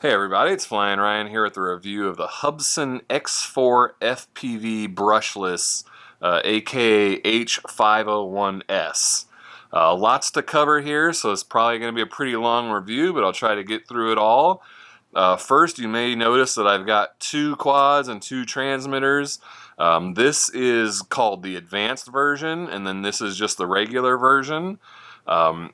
Hey everybody, it's Flyin Ryan here with a review of the Hubsan X4 FPV Brushless, aka H501S. Lots to cover here, so it's probably going to be a pretty long review, but I'll try to get through it all. First, you may notice that I've got two quads and two transmitters. This is called the advanced version, and then this is just the regular version. Um,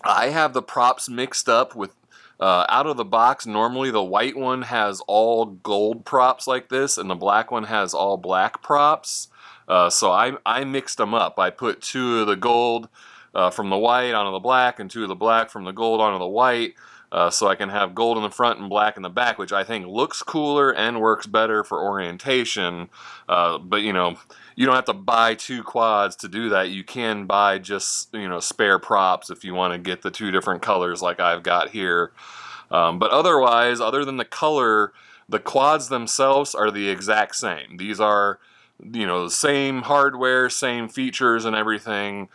I have the props mixed up with out of the box. Normally the white one has all gold props like this, and the black one has all black props. So I mixed them up. I put two of the gold from the white onto the black, and two of the black from the gold onto the white. So I can have gold in the front and black in the back, which I think looks cooler and works better for orientation. But you know, you don't have to buy two quads to do that. You can buy just, spare props if you want to get the two different colors like I've got here. But otherwise, other than the color, the quads themselves are the exact same. These are, the same hardware, same features and everything.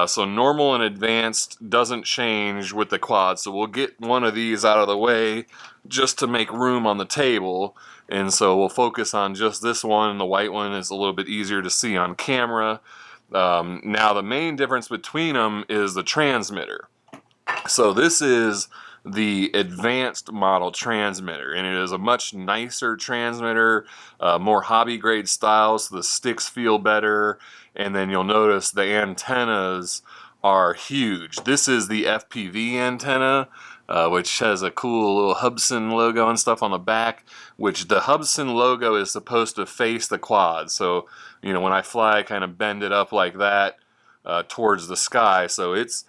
So normal and advanced doesn't change with the quad. So we'll get one of these out of the way just to make room on the table. And so we'll focus on just this one. The white one is a little bit easier to see on camera. Now the main difference between them is the transmitter. So this is the advanced model transmitter, and it is a much nicer transmitter, more hobby grade style, so the sticks feel better. And then you'll notice the antennas are huge. This is the FPV antenna, which has a cool little Hubsan logo and stuff on the back, which the Hubsan logo is supposed to face the quad. So, when I fly, I kind of bend it up like that towards the sky. So it's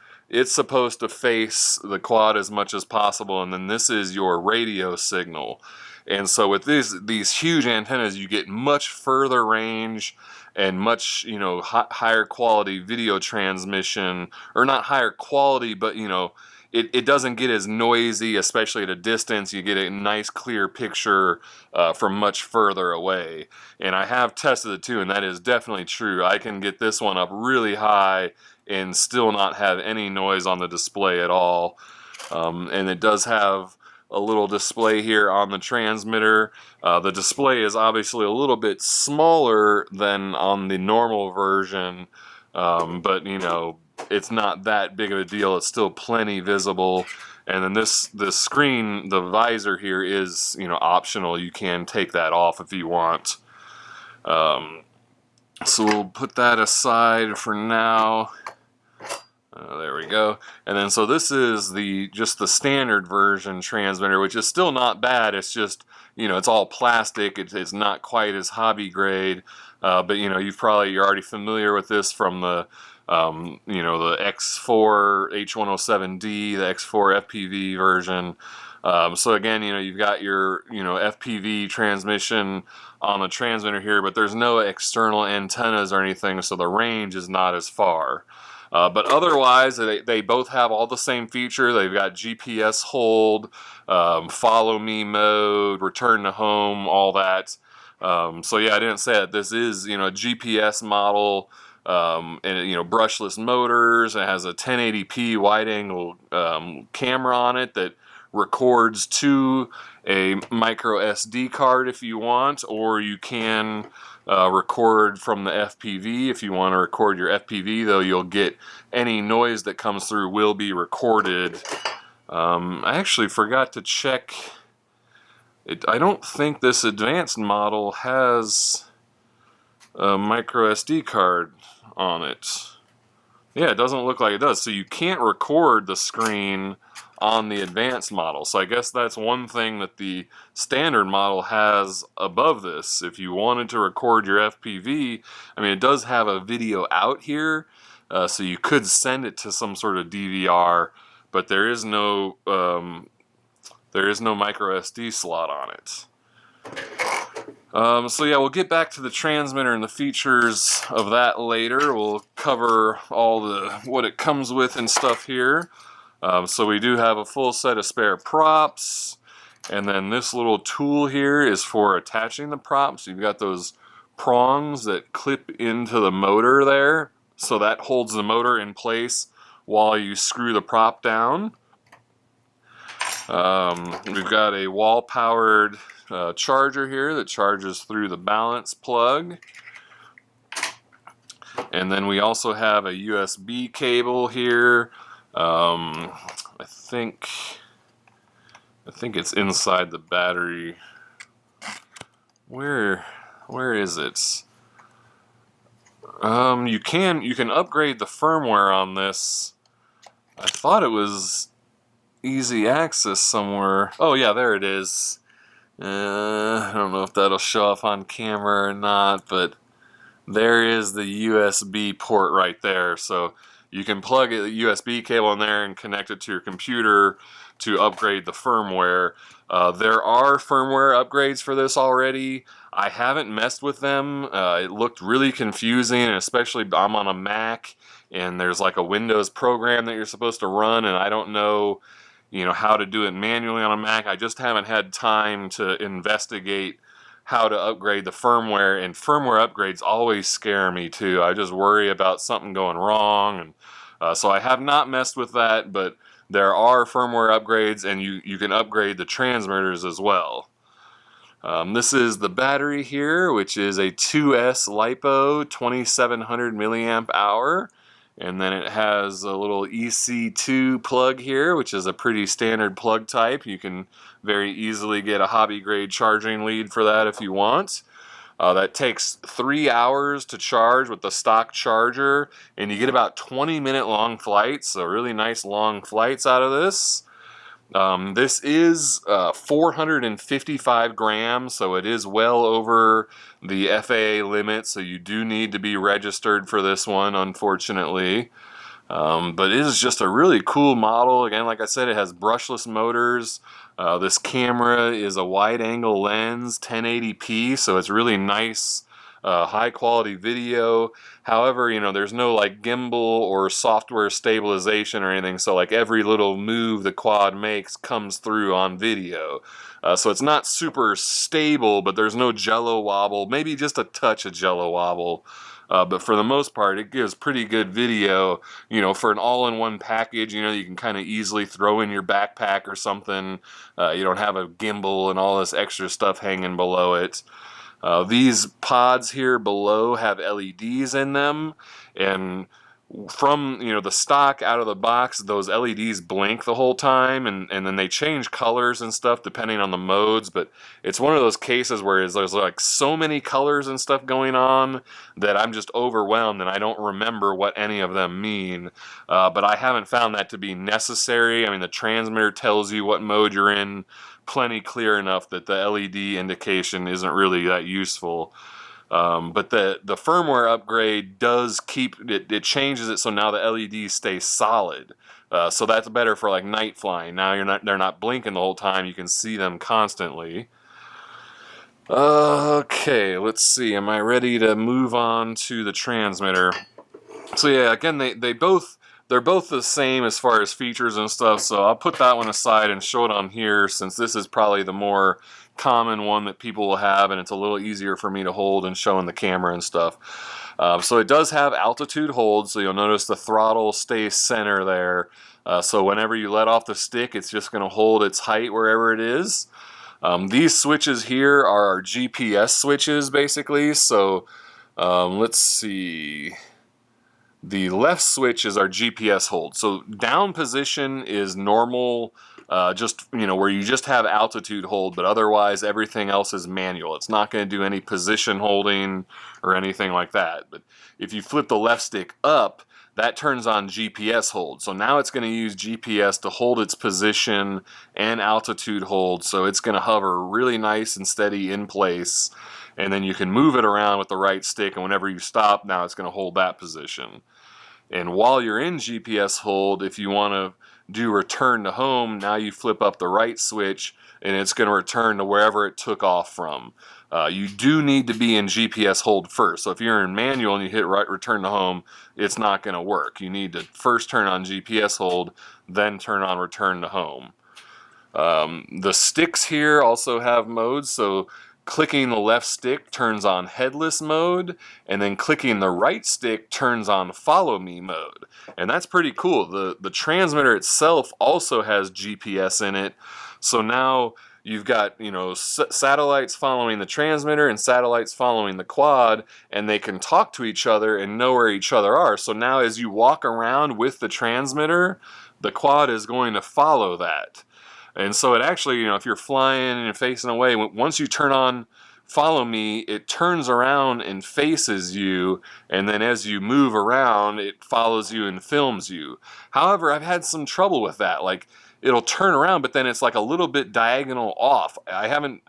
supposed to face the quad as much as possible, and then this is your radio signal. And so with these huge antennas, you get much further range and much higher quality video transmission, or not higher quality, but it doesn't get as noisy, especially at a distance. You get a nice clear picture from much further away. And I have tested it too, and that is definitely true. I can get this one up really high and still not have any noise on the display at all. And it does have a little display here on the transmitter. The display is obviously a little bit smaller than on the normal version, but it's not that big of a deal. It's still plenty visible. And then this screen, the visor here is optional. You can take that off if you want. So we'll put that aside for now. There we go. And then so this is just the standard version transmitter, which is still not bad. It's just, it's all plastic. It's not quite as hobby grade. But you're already familiar with this from the the X4 H501D, the X4 FPV version. So again, you've got your FPV transmission on the transmitter here, but there's no external antennas or anything, so the range is not as far. But otherwise, they both have all the same feature. They've got GPS hold, follow me mode, return to home, all that. So yeah, I didn't say that. This is a GPS model, and brushless motors. It has a 1080p wide-angle camera on it that records to a micro SD card if you want, or you can record from the FPV. If you want to record your FPV, though, you'll get any noise that comes through will be recorded. I actually forgot to check it. I don't think this advanced model has a micro SD card on it. Yeah, it doesn't look like it does. So you can't record the screen on the advanced model. So I guess that's one thing that the standard model has above this. If you wanted to record your FPV, I mean, it does have a video out here, so you could send it to some sort of DVR, but there is no micro SD slot on it. So yeah, we'll get back to the transmitter and the features of that later. We'll cover all what it comes with and stuff here. So we do have a full set of spare props, and then this little tool here is for attaching the props. You've got those prongs that clip into the motor there, so that holds the motor in place while you screw the prop down. We've got a wall-powered charger here that charges through the balance plug. And then we also have a USB cable here. I think it's inside the battery. Where is it? You can upgrade the firmware on this. I thought it was easy access somewhere. Oh yeah, there it is. I don't know if that'll show up on camera or not, but there is the USB port right there. So you can plug a USB cable in there and connect it to your computer to upgrade the firmware. There are firmware upgrades for this already. I haven't messed with them. It looked really confusing, and especially I'm on a Mac and there's like a Windows program that you're supposed to run, and I don't know, how to do it manually on a Mac. I just haven't had time to investigate how to upgrade the firmware, and firmware upgrades always scare me too. I just worry about something going wrong, and so I have not messed with that, but there are firmware upgrades, and you can upgrade the transmitters as well. This is the battery here, which is a 2S LiPo 2700 milliamp hour. And then it has a little EC2 plug here, which is a pretty standard plug type. You can very easily get a hobby grade charging lead for that if you want. That takes 3 hours to charge with the stock charger, and you get about 20-minute long flights, so really nice long flights out of this. This is 455 grams, so it is well over the FAA limit, so you do need to be registered for this one, unfortunately. But it is just a really cool model. Again, like I said, it has brushless motors. This camera is a wide-angle lens, 1080p, so it's really nice, high-quality video. However, there's no like gimbal or software stabilization or anything, so like every little move the quad makes comes through on video. So it's not super stable, but there's no jello wobble, maybe just a touch of jello wobble. But for the most part, it gives pretty good video, for an all-in-one package. You can kind of easily throw in your backpack or something. You don't have a gimbal and all this extra stuff hanging below it. These pods here below have LEDs in them, and from the stock out of the box, those LEDs blink the whole time, and then they change colors and stuff depending on the modes. But it's one of those cases where there's like so many colors and stuff going on that I'm just overwhelmed and I don't remember what any of them mean. But I haven't found that to be necessary. I mean, the transmitter tells you what mode you're in plenty clear enough that the LED indication isn't really that useful. But the firmware upgrade does keep it. It changes it so now the LEDs stay solid. So that's better for like night flying. Now they're not blinking the whole time. You can see them constantly. Okay, let's see. Am I ready to move on to the transmitter? So yeah, again, they're both the same as far as features and stuff. So I'll put that one aside and show it on here, since this is probably the more common one that people will have, and it's a little easier for me to hold and show in the camera and stuff. So it does have altitude hold, so you'll notice the throttle stays center there. So whenever you let off the stick, it's just going to hold its height wherever it is. These switches here are our GPS switches, basically. So let's see. The left switch is our GPS hold. So down position is normal, just where you just have altitude hold, but otherwise everything else is manual. It's not going to do any position holding or anything like that. But if you flip the left stick up, that turns on GPS hold. So now it's going to use GPS to hold its position and altitude hold. So it's going to hover really nice and steady in place. And then you can move it around with the right stick, and whenever you stop, now it's going to hold that position. And while you're in GPS hold, if you want to do return to home, now you flip up the right switch and it's going to return to wherever it took off from. You do need to be in GPS hold first. So if you're in manual and you hit right return to home, it's not going to work. You need to first turn on GPS hold, then turn on return to home. The sticks here also have modes. So clicking the left stick turns on headless mode, and then clicking the right stick turns on follow me mode. And that's pretty cool. The transmitter itself also has GPS in it, so now you've got, you know, satellites following the transmitter and satellites following the quad, and they can talk to each other and know where each other are. So now as you walk around with the transmitter, the quad is going to follow that. And so it actually, you know, if you're flying and facing away, once you turn on follow me, it turns around and faces you, and then as you move around, it follows you and films you. However, I've had some trouble with that. Like, it'll turn around, but then it's like a little bit diagonal off. I haven't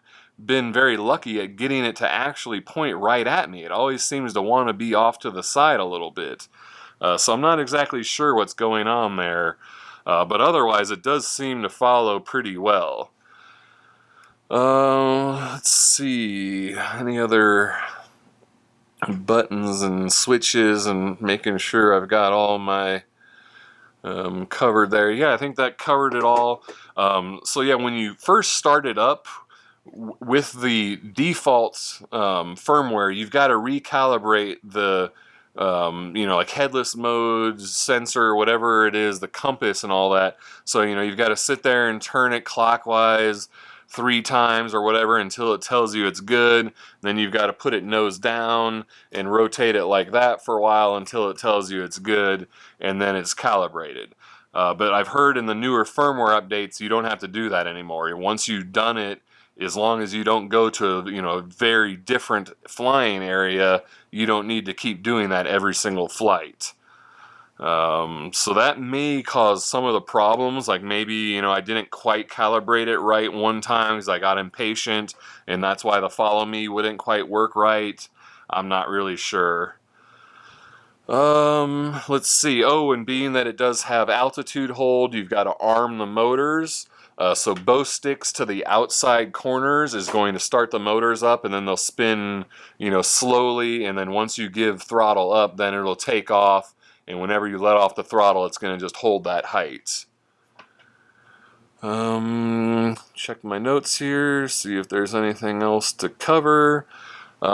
been very lucky at getting it to actually point right at me. It always seems to want to be off to the side a little bit. So I'm not exactly sure what's going on there. But otherwise, it does seem to follow pretty well. Let's see, any other buttons and switches, and making sure I've got all my covered there. Yeah, I think that covered it all. So yeah, when you first start it up with the default firmware, you've got to recalibrate the you know, like headless mode, sensor, whatever it is, the compass and all that. So, you know, you've got to sit there and turn it clockwise 3 times or whatever until it tells you it's good. Then you've got to put it nose down and rotate it like that for a while until it tells you it's good, and then it's calibrated. But I've heard in the newer firmware updates you don't have to do that anymore. Once you've done it, as long as you don't go to, you know, a very different flying area, you don't need to keep doing that every single flight. So that may cause some of the problems, like maybe, you know, I didn't quite calibrate it right one time because I got impatient, and that's why the follow me wouldn't quite work right. I'm not really sure. Let's see. Oh, and being that it does have altitude hold, you've got to arm the motors. So both sticks to the outside corners is going to start the motors up, and then they'll spin, you know, slowly, and then once you give throttle up, then it'll take off, and whenever you let off the throttle, it's going to just hold that height. Check my notes here, see if there's anything else to cover.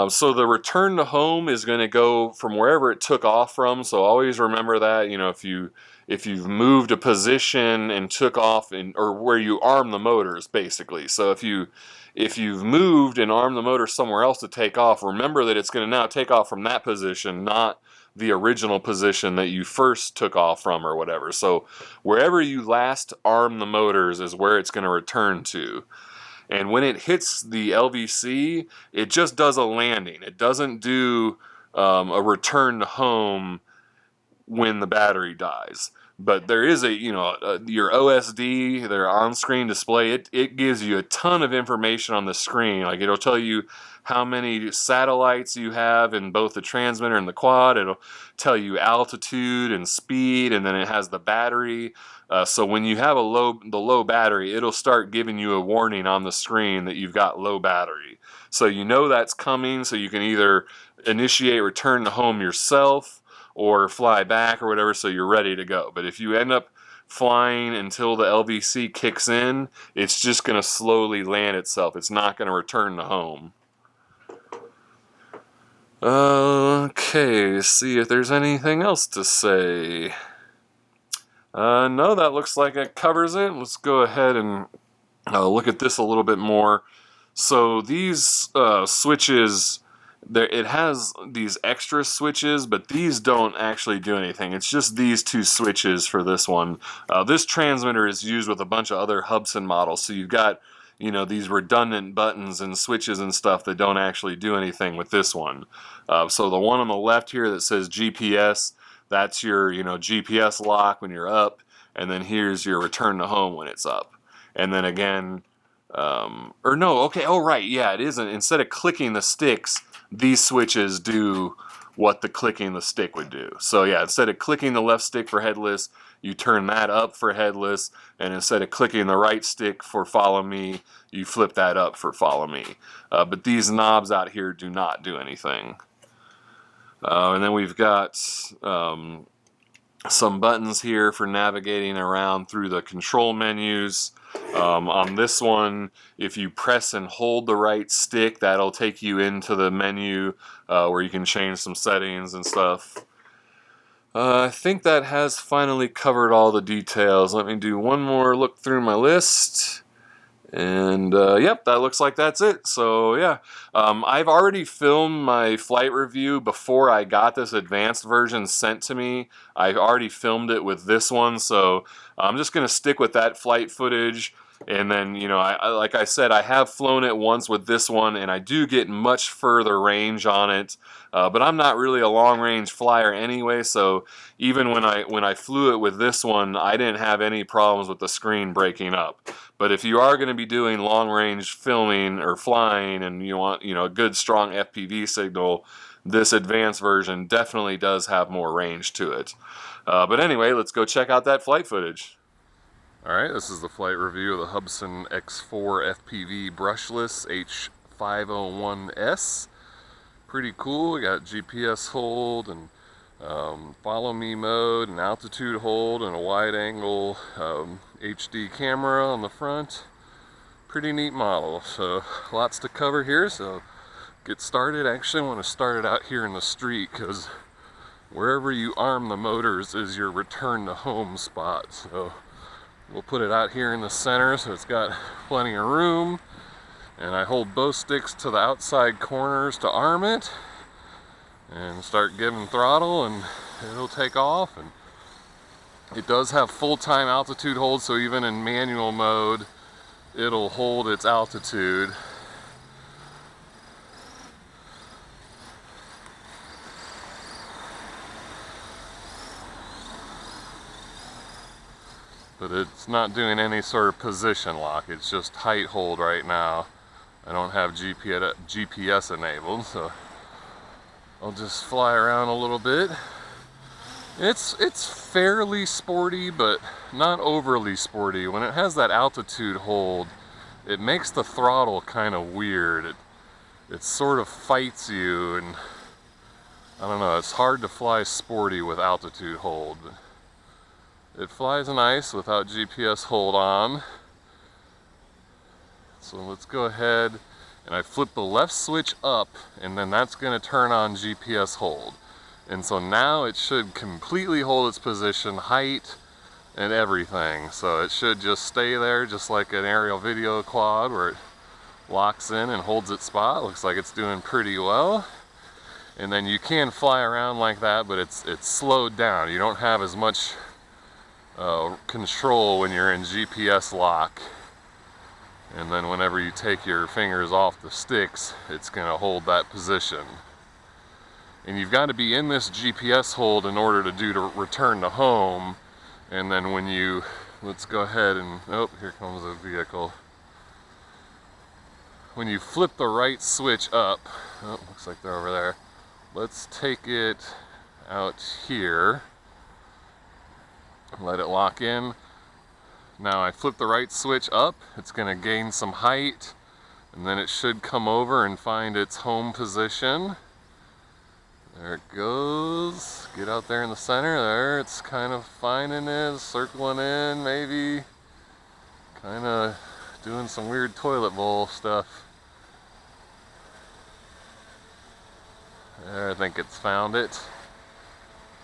So the return to home is going to go from wherever it took off from, so always remember that, you know, if you've moved a position and took off or where you arm the motors, basically. So if you've moved and armed the motor somewhere else to take off, remember that it's going to now take off from that position, not the original position that you first took off from or whatever. So wherever you last armed the motors is where it's going to return to. And when it hits the LVC, it just does a landing. It doesn't do a return to home when the battery dies. But there is a, you know, your OSD, their on-screen display, it gives you a ton of information on the screen. Like, it'll tell you how many satellites you have in both the transmitter and the quad. It'll tell you altitude and speed, and then it has the battery. So when you have the low battery, it'll start giving you a warning on the screen that you've got low battery. So you know that's coming, so you can either initiate return to home yourself or fly back or whatever, so you're ready to go. But if you end up flying until the LVC kicks in, it's just going to slowly land itself. It's not going to return to home. Okay, see if there's anything else to say. No, that looks like it covers it. Let's go ahead and look at this a little bit more. So these switches, it has these extra switches, but these don't actually do anything. It's just these 2 switches for this one. This transmitter is used with a bunch of other Hubsan models, so you've got, you know, these redundant buttons and switches and stuff that don't actually do anything with this one. So the one on the left here that says GPS, that's your, you know, GPS lock when you're up, and then here's your return to home when it's up. And then again, or no, okay, oh right, yeah, it isn't. Instead of clicking the sticks, these switches do what the clicking the stick would do. So yeah, instead of clicking the left stick for headless, you turn that up for headless, and instead of clicking the right stick for follow me, you flip that up for follow me. But these knobs out here do not do anything. And then we've got some buttons here for navigating around through the control menus. On this one, if you press and hold the right stick, that'll take you into the menu where you can change some settings and stuff. I think that has finally covered all the details. Let me do one more look through my list. And yep, that looks like that's it. So yeah, I've already filmed my flight review before I got this advanced version sent to me. I've already filmed it with this one, so I'm just gonna stick with that flight footage. And then, you know, like I said, I have flown it once with this one, and I do get much further range on it. But I'm not really a long-range flyer anyway, so even when I flew it with this one, I didn't have any problems with the screen breaking up. But if you are going to be doing long-range filming or flying, and you want, you know, a good strong FPV signal, this advanced version definitely does have more range to it. But anyway, let's go check out that flight footage. Alright, this is the flight review of the Hubsan X4 FPV Brushless H501S. Pretty cool. We got GPS hold and follow me mode and altitude hold and a wide angle HD camera on the front. Pretty neat model. So lots to cover here, so get started. Actually, I want to start it out here in the street because wherever you arm the motors is your return to home spot. So we'll put it out here in the center so it's got plenty of room, and I hold both sticks to the outside corners to arm it and start giving throttle, and it'll take off. And it does have full-time altitude hold, so even in manual mode it'll hold its altitude. But it's not doing any sort of position lock, it's just height hold right now. I don't have GPS enabled, so I'll just fly around a little bit. It's fairly sporty, but not overly sporty. When it has that altitude hold, it makes the throttle kind of weird. It sort of fights you, and I don't know, it's hard to fly sporty with altitude hold. It flies nice without GPS hold on. So let's go ahead, and I flip the left switch up, and then that's going to turn on GPS hold. And so now it should completely hold its position, height, and everything. So it should just stay there, just like an aerial video quad where it locks in and holds its spot. Looks like it's doing pretty well. And then you can fly around like that, but it's slowed down. You don't have as much control when you're in GPS lock. And then whenever you take your fingers off the sticks, it's going to hold that position. And you've got to be in this GPS hold in order to do to return to home. And then when you, let's go ahead and, oh, here comes a vehicle. When you flip the right switch up, oh, looks like they're over there. Let's take it out here. Let it lock in. Now I flip the right switch up, it's going to gain some height, and then it should come over and find its home position. There it goes. Get out there in the center. There, it's kind of finding it, circling in, maybe. Kind of doing some weird toilet bowl stuff. There, I think it's found it.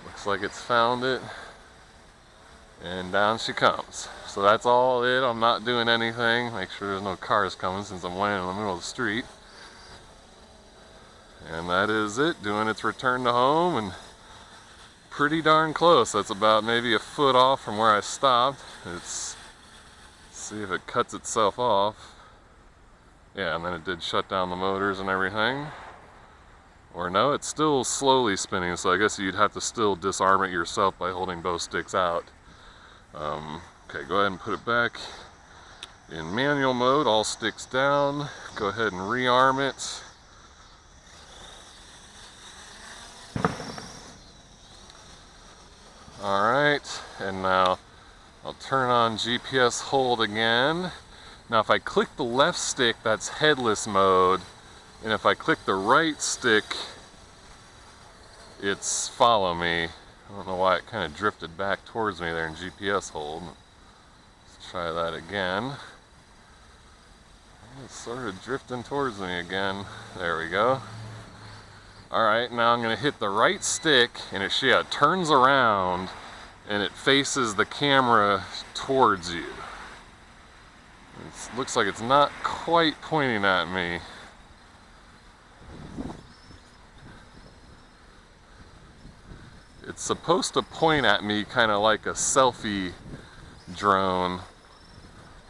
Looks like it's found it. And down she comes. So that's all it. I'm not doing anything. Make sure there's no cars coming since I'm laying in the middle of the street. And that is it, doing its return to home, and pretty darn close. That's about maybe a foot off from where I stopped. Let's see if it cuts itself off. Yeah, and then it did shut down the motors and everything. Or no, it's still slowly spinning, so I guess you'd have to still disarm it yourself by holding both sticks out. Okay, go ahead and put it back in manual mode, all sticks down. Go ahead and rearm it. Alright, and now I'll turn on GPS hold again. Now if I click the left stick, that's headless mode, and if I click the right stick, it's follow me. I don't know why it kind of drifted back towards me there in GPS hold. Let's try that again. It's sort of drifting towards me again. There we go. Alright, now I'm going to hit the right stick, and it turns around and it faces the camera towards you. It looks like it's not quite pointing at me. It's supposed to point at me kind of like a selfie drone.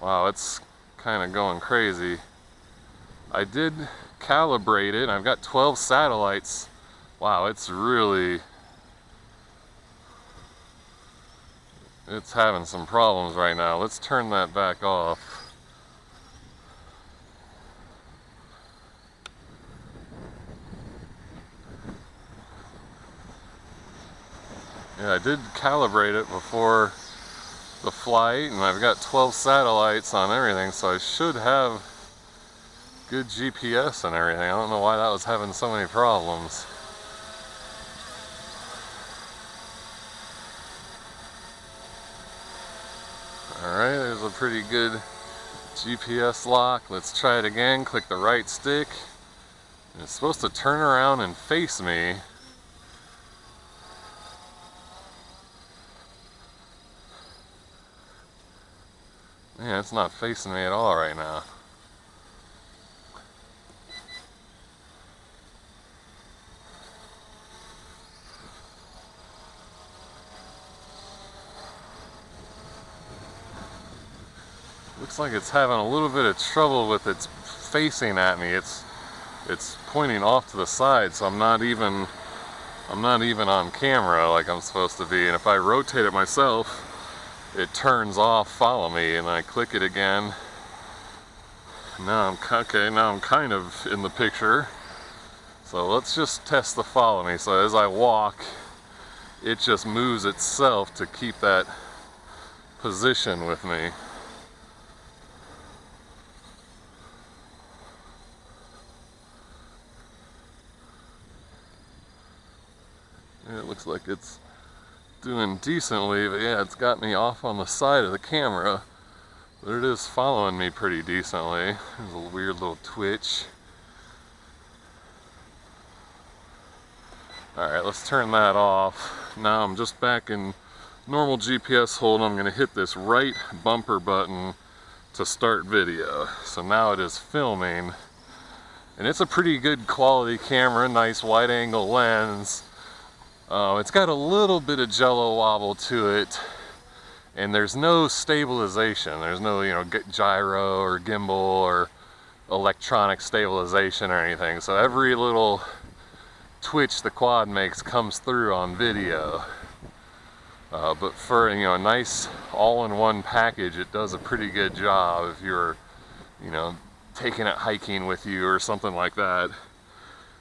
Wow, it's kind of going crazy. I did calibrate it. I've got 12 satellites. Wow, it's having some problems right now. Let's turn that back off. Yeah, I did calibrate it before the flight, and I've got 12 satellites on everything, so I should have good GPS and everything. I don't know why that was having so many problems. Alright, there's a pretty good GPS lock. Let's try it again. Click the right stick. And it's supposed to turn around and face me. Man, it's not facing me at all right now. Looks like it's having a little bit of trouble with its facing at me. It's pointing off to the side, so I'm not even on camera like I'm supposed to be. And if I rotate it myself, it turns off follow me, and I click it again. Now I'm kind of in the picture. So let's just test the follow me. So as I walk, it just moves itself to keep that position with me. It looks like it's doing decently, but yeah, it's got me off on the side of the camera, but it is following me pretty decently. There's a weird little twitch. Alright, let's turn that off. Now I'm just back in normal GPS hold. I'm going to hit this right bumper button to start video. So now it is filming, and it's a pretty good quality camera, nice wide angle lens. It's got a little bit of jello wobble to it, and there's no stabilization. There's no, gyro or gimbal or electronic stabilization or anything. So every little twitch the quad makes comes through on video. But for a nice all-in-one package, it does a pretty good job if you're, taking it hiking with you or something like that.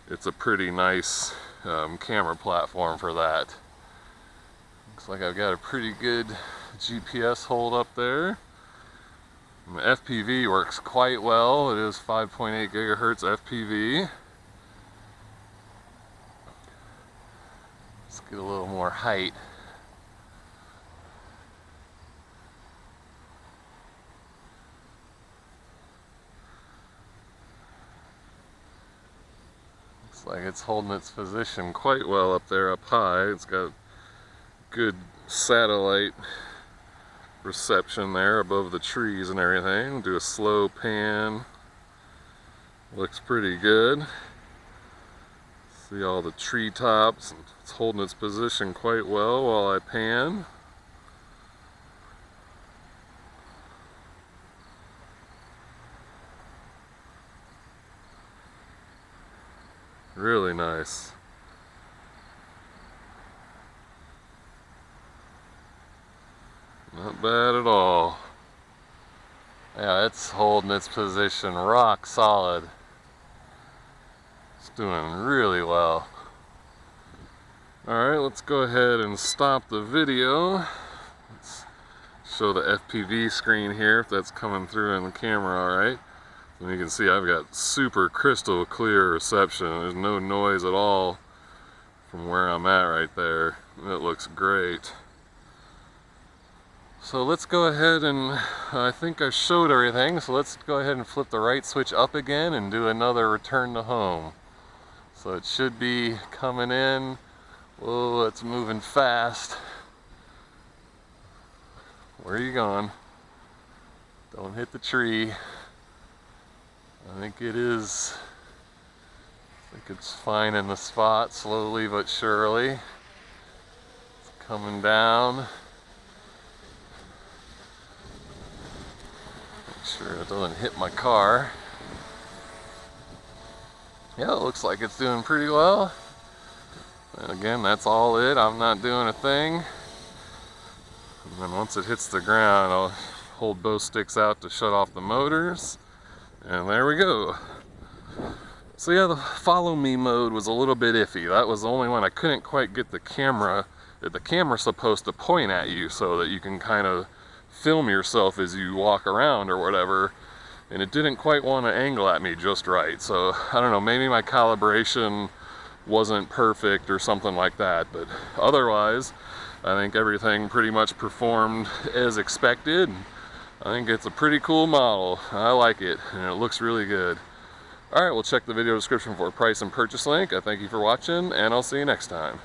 It's a pretty nice camera platform for that. Looks like I've got a pretty good GPS hold up there. And the FPV works quite well. It is 5.8 gigahertz FPV. Let's get a little more height. Like it's holding its position quite well up there up high. It's got good satellite reception there above the trees and everything. Do a slow pan. Looks pretty good. See all the treetops. It's holding its position quite well while I pan. Really nice. Not bad at all. Yeah, it's holding its position rock solid. It's doing really well. Alright, let's go ahead and stop the video. Let's show the FPV screen here if that's coming through in the camera alright. And you can see I've got super crystal clear reception. There's no noise at all from where I'm at right there. It looks great. So let's go ahead and, I think I showed everything, so let's go ahead and flip the right switch up again and do another return to home. So it should be coming in. Whoa, it's moving fast. Where are you going? Don't hit the tree. I think it is. I think it's finding the spot slowly but surely. It's coming down. Make sure it doesn't hit my car. Yeah, it looks like it's doing pretty well. And again, that's all it. I'm not doing a thing. And then once it hits the ground, I'll hold both sticks out to shut off the motors. And there we go. So yeah, the follow me mode was a little bit iffy. That was the only one I couldn't quite get the camera. The camera's supposed to point at you so that you can kind of film yourself as you walk around or whatever. And it didn't quite want to angle at me just right. So I don't know, maybe my calibration wasn't perfect or something like that. But otherwise, I think everything pretty much performed as expected. I think it's a pretty cool model. I like it, and it looks really good. Alright, we'll check the video description for a price and purchase link. I thank you for watching, and I'll see you next time.